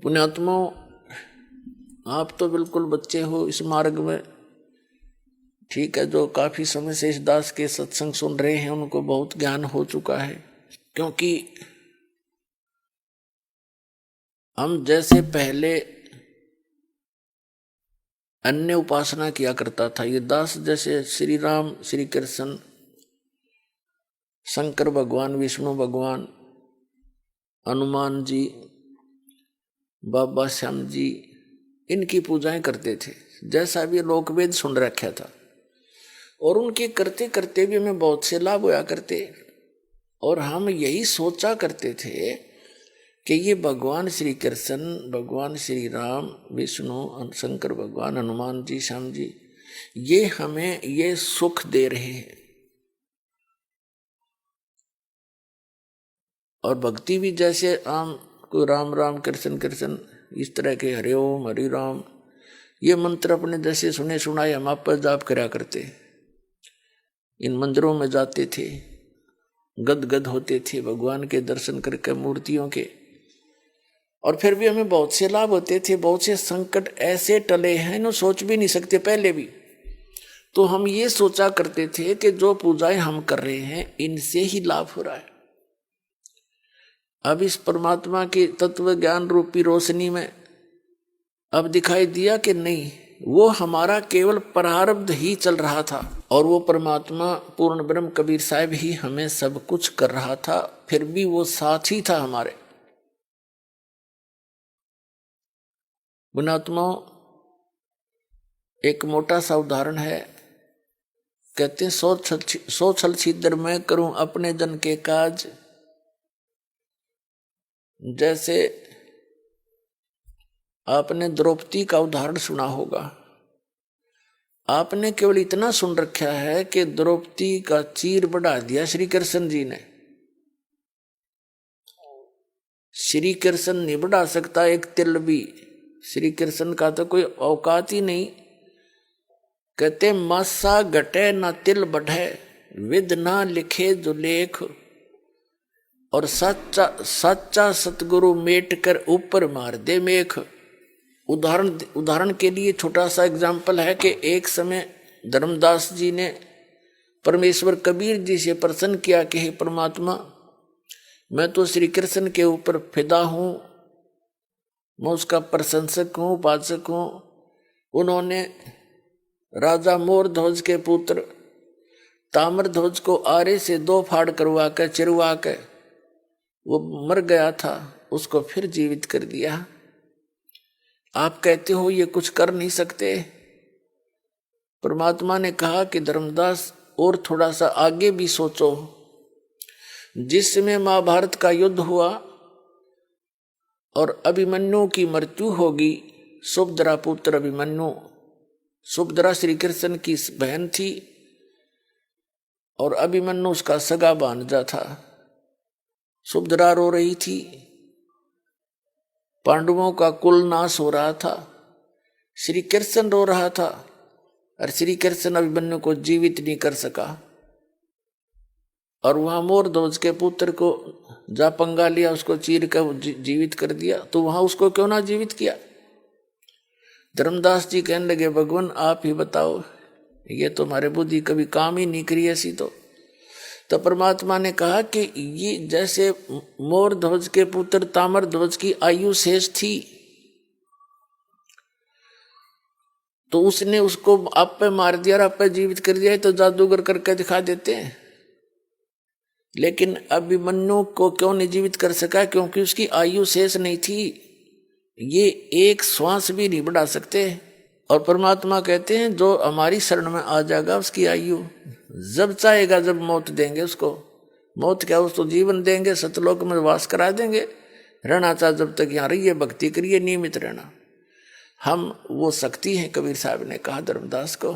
पुण्यात्माओं, आप तो बिल्कुल बच्चे हो इस मार्ग में। ठीक है, जो काफी समय से इस दास के सत्संग सुन रहे हैं उनको बहुत ज्ञान हो चुका है, क्योंकि हम जैसे पहले अन्य उपासना किया करता था, ये दास जैसे श्री राम, श्री कृष्ण, शंकर भगवान, विष्णु भगवान, हनुमान जी, बाबा श्याम जी, इनकी पूजाएं करते थे। जैसा भी लोकवेद सुन रखा था, और उनके करते करते भी हमें बहुत से लाभ होया करते। और हम यही सोचा करते थे कि ये भगवान श्री कृष्ण, भगवान श्री राम, विष्णु, शंकर भगवान, हनुमान जी, श्याम जी, ये हमें ये सुख दे रहे हैं। और भक्ति भी जैसे आम कोई राम राम कृष्ण कृष्ण इस तरह के हरि ओम हरि राम, ये मंत्र अपने जैसे सुने सुनाए हम आप पर जाप करा करते। इन मंदिरों में जाते थे, गदगद होते थे भगवान के दर्शन करके, मूर्तियों के। और फिर भी हमें बहुत से लाभ होते थे, बहुत से संकट ऐसे टले हैं ना सोच भी नहीं सकते पहले भी। तो हम ये सोचा करते थे कि जो पूजाएं हम कर रहे हैं इनसे ही लाभ हो रहा है। अब इस परमात्मा की तत्व ज्ञान रूपी रोशनी में अब दिखाई दिया कि नहीं, वो हमारा केवल प्रारब्ध ही चल रहा था, और वो परमात्मा पूर्ण ब्रह्म कबीर साहब ही हमें सब कुछ कर रहा था, फिर भी वो साथ ही था हमारे। पुण्यात्माओं, एक मोटा सा उदाहरण है। कहते हैं सौ छल छिद्र मैं करूं अपने जन के काज। जैसे आपने द्रौपदी का उदाहरण सुना होगा। आपने केवल इतना सुन रखा है कि द्रौपदी का चीर बढ़ा दिया श्री कृष्ण जी ने। श्री कृष्ण नहीं बढ़ा सकता एक तिल भी, श्री कृष्ण का तो कोई औकात ही नहीं। कहते मासा घटे ना तिल बढ़े, विद ना लिखे जो लेख, और सच्चा सतगुरु मेट कर ऊपर मार दे मेख। उदाहरण के लिए छोटा सा एग्जाम्पल है कि एक समय धर्मदास जी ने परमेश्वर कबीर जी से प्रसन्न किया कि हे परमात्मा, मैं तो श्री कृष्ण के ऊपर फिदा हूं, मैं उसका प्रशंसक हूं, उपासक हूं। उन्होंने राजा मोर ध्वज के पुत्र ताम्र ध्वज को आरे से 2 फाड़ करवा कर चिरवा कर, वो मर गया था, उसको फिर जीवित कर दिया। आप कहते हो ये कुछ कर नहीं सकते। परमात्मा ने कहा कि धर्मदास और थोड़ा सा आगे भी सोचो। जिस समय महाभारत का युद्ध हुआ और अभिमन्यु की मृत्यु होगी, सुभद्रा पुत्र अभिमन्यु, सुभद्रा श्री कृष्ण की बहन थी और अभिमन्यु उसका सगा भांजा था। सुभद्रा रो रही थी, पांडवों का कुल नाश हो रहा था। श्री कृष्ण रो रहा था, और श्री कृष्ण अभिमन्यु को जीवित नहीं कर सका। और वहां मोर ध्वज के पुत्र को जा पंगा लिया, उसको चीर कर जीवित कर दिया। तो वहां उसको क्यों ना जीवित किया? धर्मदास जी कहने लगे, भगवान आप ही बताओ, ये तो हमारे बुद्धि कभी काम ही नहीं करी ऐसी। तो परमात्मा ने कहा कि ये जैसे मोर ध्वज के पुत्र ताम्र ध्वज की आयु शेष थी, तो उसने उसको आप पे मार दिया और आप पे जीवित कर दिया, तो जादूगर करके दिखा देते हैं। लेकिन अभिमन्यु को क्यों नहीं जीवित कर सका? क्योंकि उसकी आयु शेष नहीं थी, ये एक श्वास भी नहीं बढ़ा सकते। और परमात्मा कहते हैं जो हमारी शरण में आ जाएगा उसकी आयु जब चाहेगा जब मौत देंगे उसको। मौत क्या, उसको जीवन देंगे, सतलोक में वास करा देंगे। रहना चाहे जब तक यहाँ रहिए, भक्ति करिए, नियमित रहना। हम वो शक्ति है, कबीर साहब ने कहा धर्मदास को।